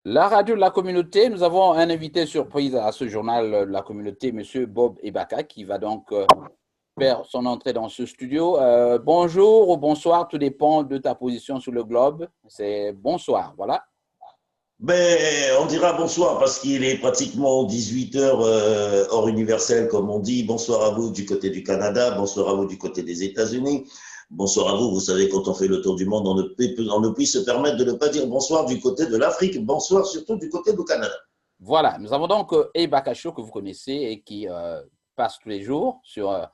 La radio de la communauté, nous avons un invité surprise à ce journal de la communauté, Monsieur Bob Ebaka, qui va donc faire son entrée dans ce studio. Bonjour ou bonsoir, tout dépend de ta position sur le globe. C'est bonsoir, voilà. Ben, on dira bonsoir parce qu'il est pratiquement 18 heures hors universel, comme on dit. Bonsoir à vous du côté du Canada, bonsoir à vous du côté des États-Unis. Bonsoir à vous. Vous savez, quand on fait le tour du monde, on ne peut se permettre de ne pas dire bonsoir du côté de l'Afrique. Bonsoir surtout du côté du Canada. Voilà, nous avons donc Ebaka Show que vous connaissez et qui passe tous les jours sur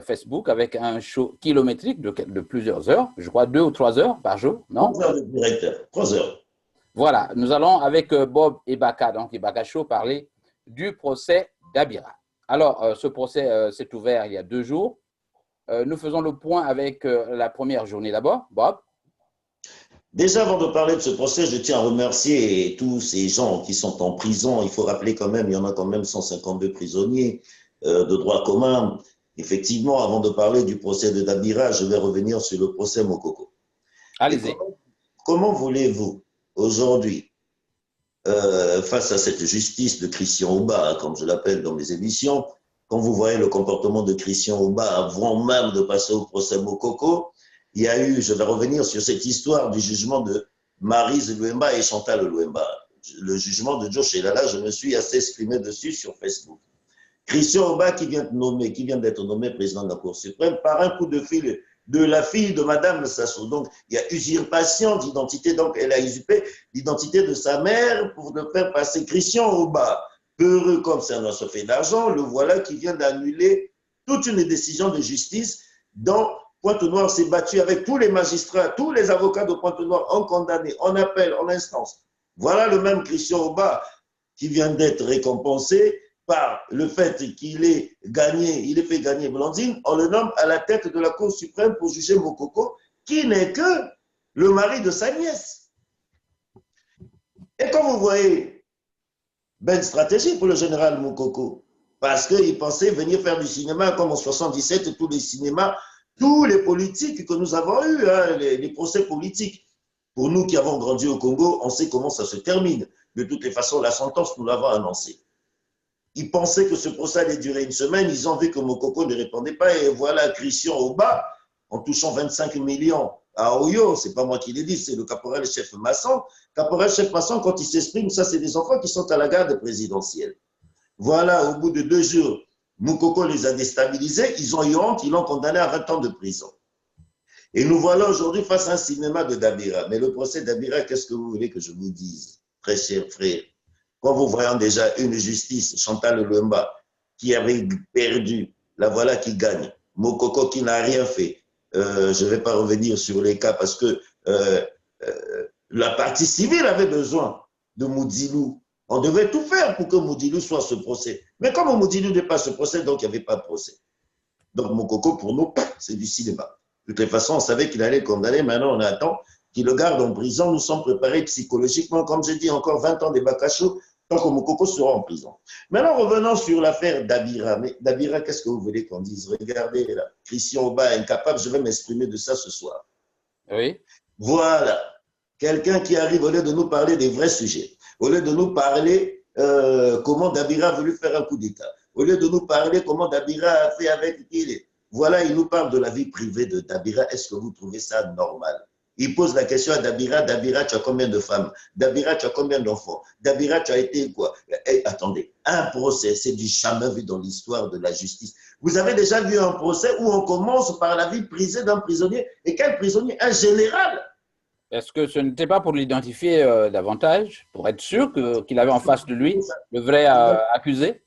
Facebook avec un show kilométrique de plusieurs heures, je crois 2 ou 3 heures par jour, non? 3 heures de directeur, 3 heures. Voilà, nous allons avec Bob Ebaka, donc Ebaka Show, parler du procès d'Abira. Alors, ce procès s'est ouvert il y a 2 jours. Nous faisons le point avec la première journée d'abord. Bob? Déjà, avant de parler de ce procès, je tiens à remercier tous ces gens qui sont en prison. Il faut rappeler quand même, il y en a quand même 152 prisonniers de droit commun. Effectivement, avant de parler du procès de Dabira, je vais revenir sur le procès Mokoko. Et Allez-y. comment voulez-vous aujourd'hui, face à cette justice de Christian Ouba, hein, comme je l'appelle dans mes émissions, quand vous voyez le comportement de Christian Ouba avant même de passer au procès Mokoko, il y a eu, je vais revenir sur cette histoire du jugement de Maryse Luemba et Chantal Luemba. Le jugement de Joe Shelala, je me suis assez exprimé dessus sur Facebook. Christian Ouba qui vient d'être nommé président de la Cour suprême par un coup de fil de la fille de Madame Sassou. Donc, il y a usurpation d'identité. Donc, elle a usurpé l'identité de sa mère pour le faire passer Christian Ouba. Heureux comme c'est un fait d'argent, le voilà qui vient d'annuler toute une décision de justice dont Pointe-Noire s'est battu avec tous les magistrats, tous les avocats de Pointe-Noire en condamné, en appel, en instance. Voilà le même Christian Ouba qui vient d'être récompensé par le fait qu'il ait gagné, il ait fait gagner Blandine, on le nomme à la tête de la Cour suprême pour juger Mokoko, qui n'est que le mari de sa nièce. Et quand vous voyez, belle stratégie pour le général Mokoko, parce qu'il pensait venir faire du cinéma comme en 77, tous les cinémas, tous les politiques que nous avons eus, hein, les procès politiques. Pour nous qui avons grandi au Congo, on sait comment ça se termine. De toutes les façons, la sentence, nous l'avons annoncée. Ils pensaient que ce procès allait durer une semaine. Ils ont vu que Mokoko ne répondait pas. Et voilà Christian Ouba, en touchant 25 millions à Oyo. Ce n'est pas moi qui l'ai dit, c'est le caporal-chef Masson. Caporal-chef Masson, quand il s'exprime, ça, c'est des enfants qui sont à la garde présidentielle. Voilà, au bout de 2 jours, Mokoko les a déstabilisés. Ils ont eu honte. Ils l'ont condamné à 20 ans de prison. Et nous voilà aujourd'hui face à un cinéma de Dabira. Mais le procès d'Abira, qu'est-ce que vous voulez que je vous dise, très cher frère? Quand vous voyez déjà une justice, Chantal Luemba, qui avait perdu, la voilà qui gagne. Mokoko qui n'a rien fait. Je ne vais pas revenir sur les cas parce que la partie civile avait besoin de Moudilou. On devait tout faire pour que Moudilou soit ce procès. Mais comme Moudilou n'est pas ce procès, donc il n'y avait pas de procès. Donc Mokoko, pour nous, c'est du cinéma. De toute façon, on savait qu'il allait condamner. Maintenant, on attend qu'il le garde en prison. Nous sommes préparés psychologiquement. Comme j'ai dit, encore 20 ans de Bakacho, tant que Mokoko sera en prison. Maintenant, revenons sur l'affaire d'Abira. Mais d'Abira, qu'est-ce que vous voulez qu'on dise? Regardez là, Christian Ouba incapable, je vais m'exprimer de ça ce soir. Oui. Voilà, quelqu'un qui arrive au lieu de nous parler des vrais sujets, au lieu de nous parler comment Dabira a voulu faire un coup d'État, au lieu de nous parler comment Dabira a fait avec qui. Voilà, il nous parle de la vie privée de Dabira. Est-ce que vous trouvez ça normal? Il pose la question à Dabira, Dabira, tu as combien de femmes? Dabira, tu as combien d'enfants? Dabira, tu as été quoi? Attendez, un procès, c'est du jamais vu dans l'histoire de la justice. Vous avez déjà vu un procès où on commence par la vie privée d'un prisonnier? Et quel prisonnier? Un général. Est-ce que ce n'était pas pour l'identifier davantage, pour être sûr qu'il avait en face de lui le vrai accusé?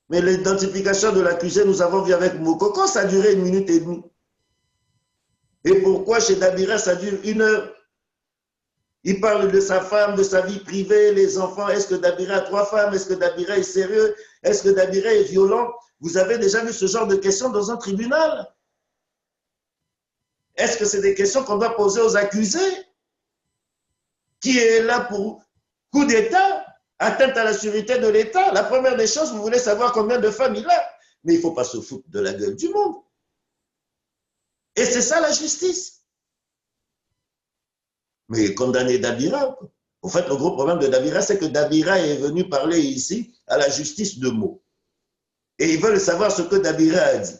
Mais l'identification de l'accusé, nous avons vu avec Mokoko, ça a duré 1 minute et demie. Et pourquoi chez Dabira, ça dure 1 heure? Il parle de sa femme, de sa vie privée, les enfants. Est-ce que Dabira a 3 femmes? Est-ce que Dabira est sérieux? Est-ce que Dabira est violent? Vous avez déjà vu ce genre de questions dans un tribunal? Est-ce que c'est des questions qu'on doit poser aux accusés? Qui est là pour coup d'État, atteinte à la sécurité de l'État? La première des choses, vous voulez savoir combien de femmes il a. Mais il ne faut pas se foutre de la gueule du monde. Et c'est ça la justice. Mais condamner Dabira, En fait, le gros problème de Dabira, c'est que Dabira est venu parler ici à la justice de mots. Et ils veulent savoir ce que Dabira a dit.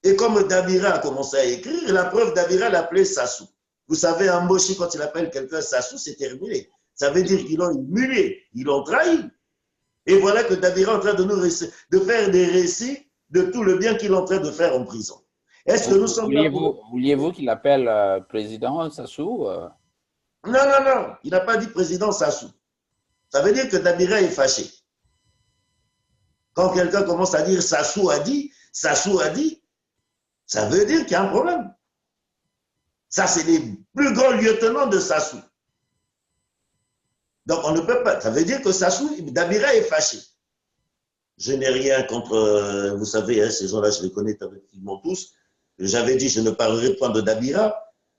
Et comme Dabira a commencé à écrire, la preuve, Dabira l'appelait Sassou. Vous savez, en Moshi, quand il appelle quelqu'un Sassou, c'est terminé. Ça veut dire qu'ils l'ont humilié, ils l'ont trahi. Et voilà que Dabira est en train de faire des récits de tout le bien qu'il est en train de faire en prison. Est-ce que nous sommes là pour... Vouliez-vous qu'il appelle président Sassou Non, non, non, il n'a pas dit président Sassou. Ça veut dire que Dabira est fâché. Quand quelqu'un commence à dire Sassou a dit, ça veut dire qu'il y a un problème. Ça, c'est les plus grands lieutenants de Sassou. Donc, on ne peut pas. Ça veut dire que Sassou, Dabira est fâché. Je n'ai rien contre, vous savez, hein, ces gens-là, je les connais effectivement tous. J'avais dit, je ne parlerai point de Dabira,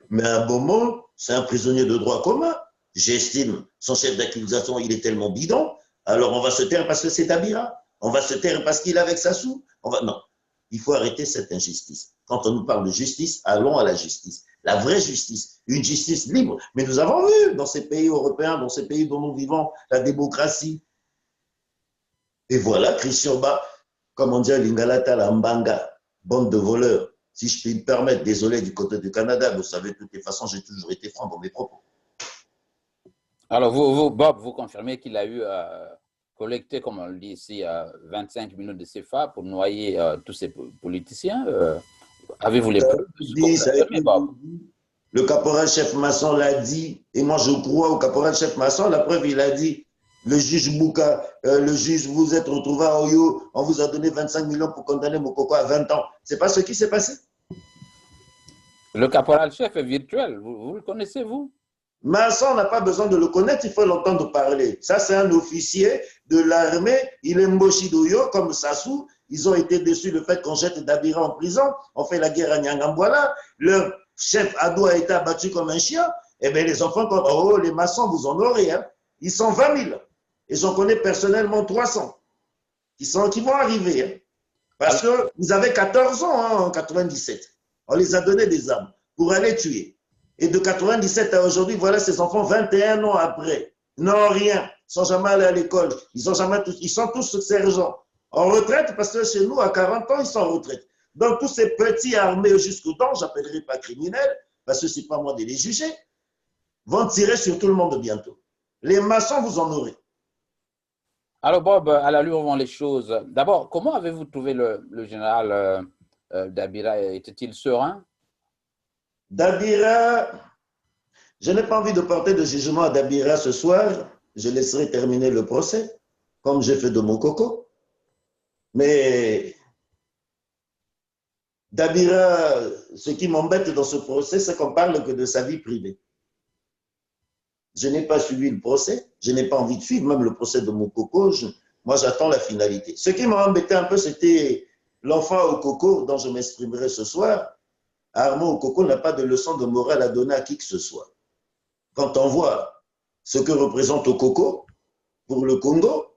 mais à un moment, c'est un prisonnier de droit commun. J'estime son chef d'accusation, il est tellement bidon. Alors, on va se taire parce que c'est Dabira. On va se taire parce qu'il est avec Sassou. Non, il faut arrêter cette injustice. Quand on nous parle de justice, allons à la justice. La vraie justice, une justice libre. Mais nous avons vu dans ces pays européens, dans ces pays dont nous vivons, la démocratie. Et voilà, Christian Ba, comme on dit à Lingalata, la Mbanga, bande de voleurs. Si je puis me permettre, désolé du côté du Canada, vous savez, de toutes les façons, j'ai toujours été franc dans mes propos. Alors, vous, Bob, vous confirmez qu'il a eu collecté, comme on le dit ici, 25 minutes de CFA pour noyer tous ces politiciens. Avez-vous les preuves? Le caporal-chef Masson l'a dit, et moi je crois au caporal-chef Masson, la preuve, il a dit, le juge Bouka, le juge, vous êtes retrouvé à Oyo, on vous a donné 25 millions pour condamner Mokoko à 20 ans. C'est pas ce qui s'est passé? Le caporal-chef est virtuel, vous le connaissez, vous? Masson n'a pas besoin de le connaître, il faut l'entendre parler. Ça, c'est un officier de l'armée, il est Mboshi d'Oyo, comme Sassou. Ils ont été déçus du fait qu'on jette Dabira en prison. On fait la guerre à Nyangambwala. Leur chef Ado a été abattu comme un chien. Eh bien, les enfants, comme oh, les maçons, vous en aurez. Hein. Ils sont 20 000. Et j'en connais personnellement 300 qui vont arriver. Hein. Parce qu'ils avaient 14 ans hein, en 97. On les a donné des armes pour aller tuer. Et de 97 à aujourd'hui, voilà ces enfants 21 ans après. Non, rien. Ils ne sont jamais allés à l'école. Ils sont tous sergents. En retraite, parce que chez nous, à 40 ans, ils sont en retraite. Donc, tous ces petits armés jusqu'au temps, je n'appellerai pas criminels, parce que ce n'est pas moi de les juger, vont tirer sur tout le monde bientôt. Les maçons, vous en aurez. Alors, Bob, à l'allure vont les choses. D'abord, comment avez-vous trouvé le général Dabira? Était-il serein? Dabira, je n'ai pas envie de porter de jugement à Dabira ce soir. Je laisserai terminer le procès, comme j'ai fait de Mokoko. Mais Dabira, ce qui m'embête dans ce procès, c'est qu'on parle que de sa vie privée. Je n'ai pas suivi le procès, je n'ai pas envie de suivre même le procès de Mokoko. Moi, j'attends la finalité. Ce qui m'a embêté un peu, c'était l'enfant Okoko dont je m'exprimerai ce soir. Armand Okoko n'a pas de leçon de morale à donner à qui que ce soit. Quand on voit ce que représente Okoko pour le Congo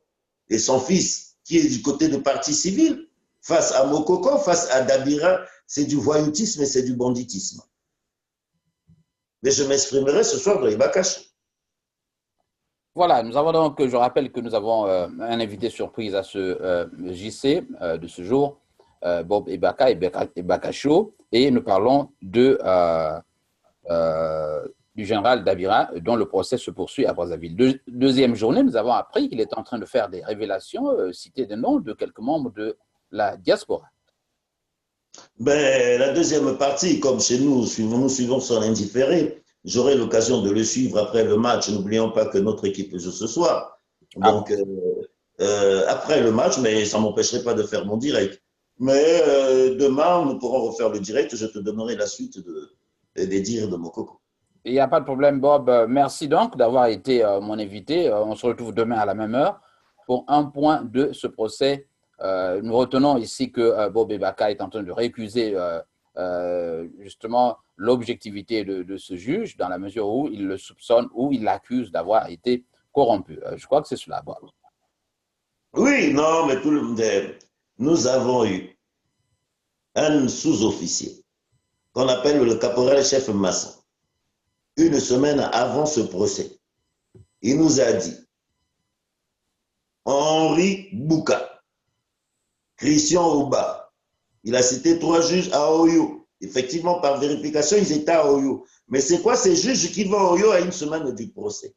et son fils qui est du côté de parti civil, face à Mokoko, face à Dabira, c'est du voyoutisme et c'est du banditisme. Mais je m'exprimerai ce soir dans les Bakashi. Voilà, nous avons donc, je rappelle que nous avons un invité surprise à ce JC de ce jour, Bob Ebaka et Bakasho, et nous parlons du général Dabira, dont le procès se poursuit à Brazzaville. Deuxième journée, nous avons appris qu'il est en train de faire des révélations, citer des noms de quelques membres de la diaspora. Ben, la deuxième partie, comme chez nous, nous suivons son indifféré. J'aurai l'occasion de le suivre après le match. N'oublions pas que notre équipe joue ce soir. Donc, après le match, mais ça ne m'empêcherait pas de faire mon direct. Mais demain, nous pourrons refaire le direct. Je te donnerai la suite des dires de Mokoko. Il n'y a pas de problème, Bob. Merci donc d'avoir été mon invité. On se retrouve demain à la même heure pour un point de ce procès. Nous retenons ici que Bob Ebaka est en train de récuser justement l'objectivité de ce juge dans la mesure où il le soupçonne ou il l'accuse d'avoir été corrompu. Je crois que c'est cela, Bob. Oui, non, mais nous avons eu un sous-officier qu'on appelle le caporal-chef Masson. Une semaine avant ce procès, Il nous a dit Henri Bouka, Christian Oba. Il a cité 3 juges à Oyo. Effectivement, par vérification, ils étaient à Oyo. Mais c'est quoi ces juges qui vont à Oyo à une semaine du procès?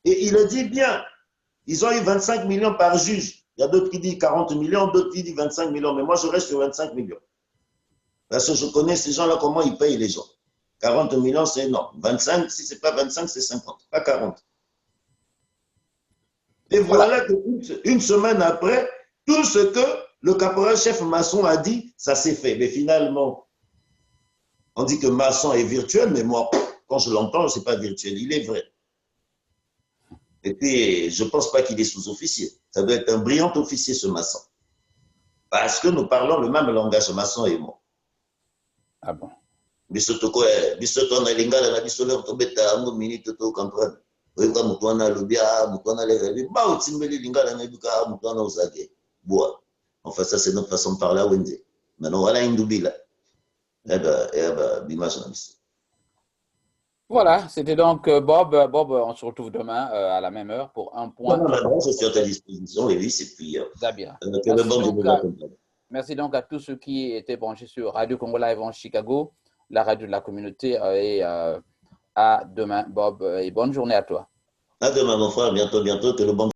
Et il le dit bien. Ils ont eu 25 millions par juge. Il y a d'autres qui disent 40 millions, d'autres qui disent 25 millions. Mais moi, je reste sur 25 millions. Parce que je connais ces gens-là, comment ils payent les gens. 40 millions, c'est énorme. 25, si ce n'est pas 25, c'est 50, pas 40. Et voilà qu'une semaine après, tout ce que le caporal-chef Masson a dit, ça s'est fait. Mais finalement, on dit que Masson est virtuel, mais moi, quand je l'entends, ce n'est pas virtuel, il est vrai. Et puis, je ne pense pas qu'il est sous-officier. Ça doit être un brillant officier, ce Masson. Parce que nous parlons le même langage, Masson et moi. Ah bon? Biso na lingala na biso leo tobeta ngo minute to comprendre. Oyoka mutu wana lobia, mutu wana lerebi, ba otimbeli lingala na bika mutu wana ozage. Bois. Enfin ça c'est notre façon de parler à Wende. Maintenant voilà indubila. Bimas na biso. Voilà, c'était donc Bob. Bob, on se retrouve demain à la même heure pour un point. Non, je suis à ta disposition, Lévis, et puis Zabia. Merci donc à tous ceux qui étaient branchés sur Radio Congo Live en Chicago, la radio de la communauté, et à demain, Bob, et bonne journée à toi. À demain, mon frère, bientôt, que le bon